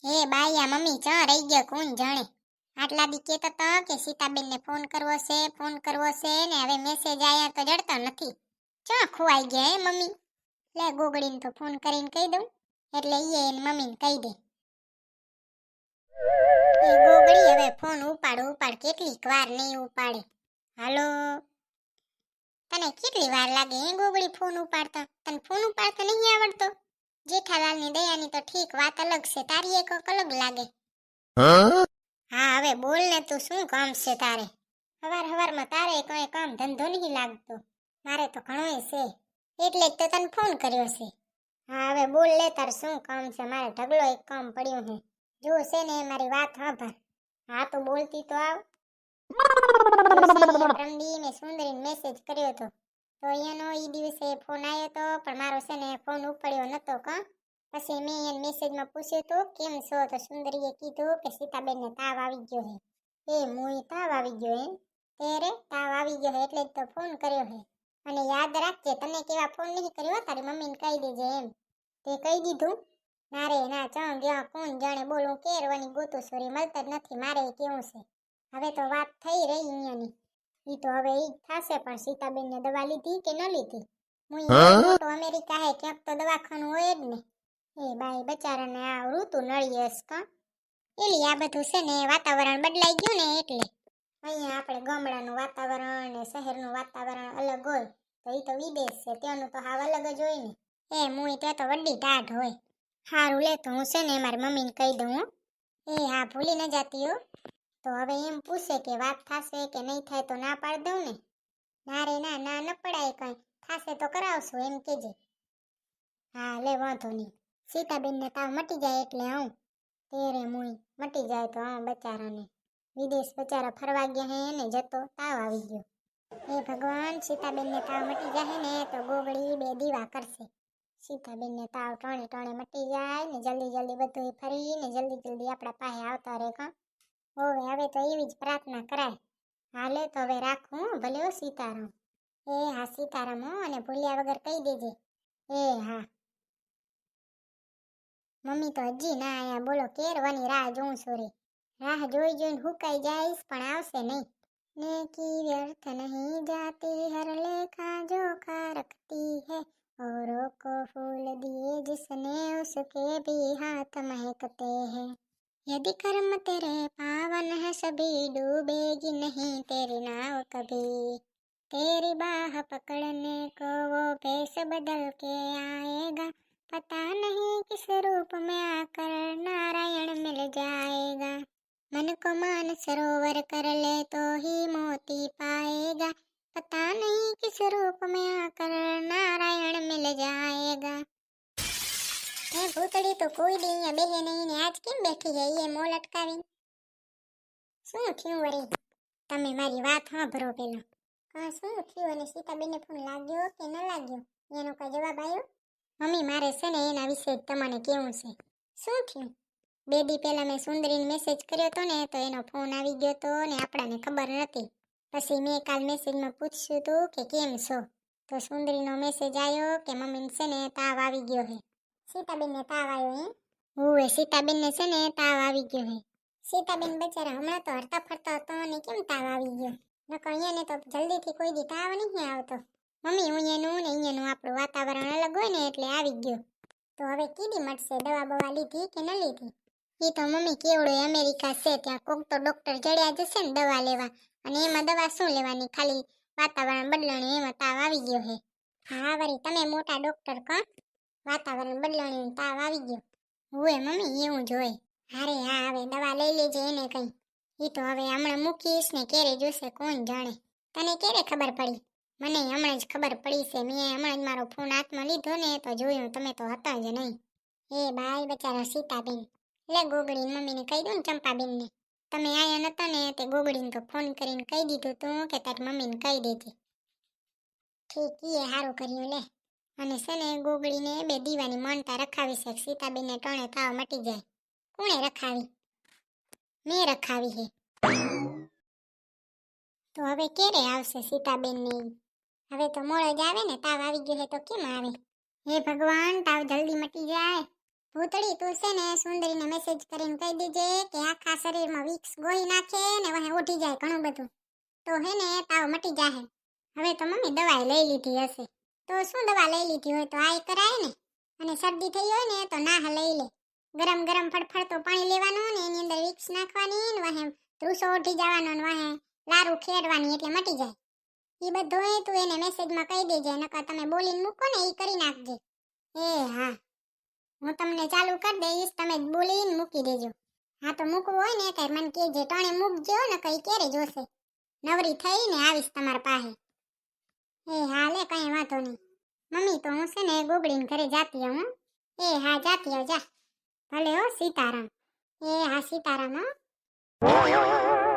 હે બાયા મમ્મી ચા રહી ગયો કોણ જાણે. આટલા દી કેતા તા કે સીતાબેનને ફોન કરવો છે ને હવે મેસેજ આયા તો જડતો નથી. ચા ખોવાઈ ગયા હે મમ્મી. લે ગોગડીને તો ફોન કરીને કહી દઉં એટલે ઈ એને મમ્મીને કહી દે. એ ગોગડી હવે ફોન ઉપાડ કેટલીક વાર નહીં ઉપાડે. હાલો. તને કેટલી વાર લાગે હે ગોગડી ફોન ઉપાડતા? તને ફોન ઉપાડતા નહીં આવડતો? જેઠાલાલની દયાની તો ઠીક વાત અલગ છે, તારી એક અલગ લાગે. હા હવે બોલ ને, તું શું કામ છે તારે? હવારમાં તારે કઈ કામ ધંધો નહીં લાગતો. મારે તો ઘણોય છે એટલે જ તો તને ફોન કર્યો છે. હા હવે બોલ લે, તાર શું કામ છે? મારે ઢગલો એક કામ પડ્યું છે. જો છે ને મારી વાત સાંભળ. હા તો બોલતી તો આવ. પ્રમદી મેં સુંદરીને મેસેજ કર્યો હતો તો એનો ઈ દિવસે ફોન આવ્યો તો પણ મારો છે ને ફોન ઉપાડ્યો નતો કા. પછી મેં એને મેસેજમાં પૂછ્યું તો કેમ છો તો સુંદરીએ કીધું કે સીતાબેનને તાવ આવી ગયો હે. એ મુઈ તાવ આવી ગયો હે? તેરે તાવ આવી ગયો હે એટલે જ તો ફોન કર્યો હે. અને યાદ રાખજે તને કેવા ફોન નહીં કર્યો, તારી મમ્મીને કહી દેજે એમ. તે કહી દીધું? ના રે ના, ચા ગયા કોણ જાણે. બોલું કેરવાની ગોતું સોરી મળતા જ નથી. મારે કેવું છે હવે તો વાત થઈ રહી અહીંયાની. ઈ તો હવે ઈ થાશે પણ સીતાબેનને દવા લીધી કે ન લીધી? હું તો અમેરિકા હે ક્યાંક તો દવાખાનું હોય જ ને. એ બાઈ બચારાને આ ઋતુ નળી હસ કા. એલી આ બધું છે ને વાતાવરણ બદલાઈ ગયું ને એટલે. અહીંયા આપણે ગામડાનું વાતાવરણ ને શહેરનું વાતાવરણ અલગ હોય તો ઈ તો વિદેશ છે, ત્યાંનું તો હાવ અલગ જ હોય ને. એ મુઈ ત્યાં તો વડી ટાઢ હોય. હારું લે તો હું છે ને મારી મમ્મીને કહી દઉં હો. એ હા ભૂલી ન જાતી હો. તો હવે એમ પૂછે કે વાત થાશે કે નહીં થાય તો ના પાડ દઉં ને? ના રે ના, ના ન પડાય કઈ. થાશે તો કરાવશું એમ કેજે. હા લે વાંધો નહીં. સીતાબેનને તાવ મટી જાય એટલે આવું. તેરે મુઈ મટી જાય તો હા બચારાને. વિદેશ બચારા ફરવા ગયા હે એને જતો તાવ આવી ગયો. હે ભગવાન, સીતાબેનને તાવ મટી જાય ને તો ગોગડી બે દીવા કરશે. સીતાબેનને તાવ ટણે મટી જાય ને જલ્દી બધું ફરીને જલ્દી આપણા પાસે આવતા રહે કા. હવે તો એવી જ પ્રાર્થના કરાય. હાલે તો હવે રાખું ભલે હો સીતારામ. એ હા સીતારામ હો, અને ભૂલ્યા વગર કહી દેજે. એ હા. મમ્મી તો હજી ના આયા, બોલો કેરવાની રાહ જોઉં છું રે. રાહ જોઈને હુકાઈ જાઈશ પણ આવશે નહીં. नेकी व्यर्थ नहीं जाती, हर लेखा जोखा रखती है, औरों को फूल दिए जिसने उसके भी हाथ महकते हैं, यदि कर्म तेरे पावन है सभी डूबेगी नहीं तेरी नाव कभी, तेरी बाह पकड़ने को वो भेष बदल के आएगा, पता नहीं किस रूप में आकर नारायण मिल जाएगा, मन को मान सरोवर कर ले तो ही मोती पाएगा, पता नहीं किस रूप में आकर नारायण मिल जाएगा। હે ભૂતડી તો કોઈ દી અહીંયા બેહે નહીં ને આજ કેમ બેઠી છે એ મોં લટકાવી? શું થયું વળી? તમે મારી વાત સાંભળો પેલા. હા શું થયું? અને સીતાબેનને ફોન લાગ્યો કે ન લાગ્યો એનો કઈ જવાબ આવ્યો? મમ્મી મારે છે ને એના વિશે તમને કેવું છે. શું થયું? બે દી પહેલા મેં સુંદરીને મેસેજ કર્યો તો ને તો એનો ફોન આવી ગયો તો ને આપણાને ખબર નથી. પછી મેં કાલ મેસેજમાં પૂછ્યું હતું કે કેમ છો તો સુંદરીનો મેસેજ આવ્યો કે મમ્મીને છે ને તાવ આવી ગયો છે. સીતાબેનને તાવ આવ્યો હે? હોવે સીતાબેનને છે ને તાવ આવી ગયો હે. સીતાબેન બચારા હમણાં તો હરતા ફરતા હતો ને કેમ તાવ આવી ગયો? નકર અહીંયાને તો જલ્દીથી કોઈ દી તાવ નહીં આવતો. મમ્મી અહીંયાનું ને અહીંયાનું આપણું વાતાવરણ અલગ હોય ને એટલે આવી ગયો. તો હવે કીધી મળશે? દવા બવા લીધી કે ન લીધી? એ તો મમ્મી કેવડો અમેરિકા છે ત્યાં કોક તો ડોક્ટર જડ્યા જશે ને દવા લેવા, અને એમાં દવા શું લેવાની, ખાલી વાતાવરણ બદલાણું એમાં તાવ આવી ગયો હે. હા વળી તમે મોટા ડોક્ટર કા, વાતાવરણ બદલાણું તાવ આવી ગયો. હોય મમ્મી એવું જ હોય. હારે હા હવે દવા લઈ લેજે એને કઈ. એ તો હવે હમણાં મૂકીશ ને ક્યારે જોશે કોણ જાણે. તને ક્યારે ખબર પડી? મને હમણાં જ ખબર પડી છે. મેં હમણાં જ મારો ફોન હાથમાં લીધો ને તો જોયું તમે તો હતા જ નહીં. એ બાય બચારા સીતાબેન. લે ગોગડીને મમ્મીને કહી દઉં ને ચંપાબેનને. તમે આયા નતા ને તે ગોગડીને તો ફોન કરીને કહી દીધું તું કે તારી મમ્મીને કહી દેજે. ઠીક એ સારું કર્યું લે. અને છે ને ગોગડીને બે દીવાની માનતા રખાવી છે સીતાબેનને ટણે તાવ મટી જાય. કોણે રખાવી? મેં રખાવી હે. તો હવે ક્યારે આવશે સીતાબેનને? હવે તો મોડો જ આવે ને, તાવ આવી ગયો હે તો કેમ આવે? હે ભગવાન તાવ જલ્દી મટી જાય. ભૂતળી તું છે ને સુંદરીને મેસેજ કરીને કહી દેજે કે આખા શરીરમાં વિક્સ ગોળી નાખે ને વહે ઉઠી જાય ઘણું બધું, તો હે ને તાવ મટી જાહે. હવે તો મમ્મી દવા લઈ લીધી હશે, તો શું દવા લઈ લીધી હોય તો આ કરાય ને. અને શરદી થઈ હોય ને તો નાહ લઈ લે. ગરમ ગરમ ફડફડતો પાણી લેવાનું ને એની અંદર વિક્સ નાખવાની ને વહે ધ્રુસો ઉઠી જવાનો ને વહે લારું ખેડવાની એટલે મટી જાય. એ બધું તું એને મેસેજમાં કહી દેજે, નકર તમે બોલીને મૂકો ને એ કરી નાખજે. એ હા, હું તમને ચાલુ કરી દઈશ, તમે બોલીને મૂકી દેજો. હા તો મૂકવું હોય ને કઈ મને કહેજે, ટાણે મૂકજો ને કઈ ક્યારે જોશે. નવરી થઈને આવીશ તમારા પાસે. એ હા લે કઈ વાંધો નહીં. મમ્મી તો હું છે ને ગોગડીને ઘરે જાતી હું. એ હા જાતી જા. ભલે હો સીતારામ. એ હા સીતારામ હો.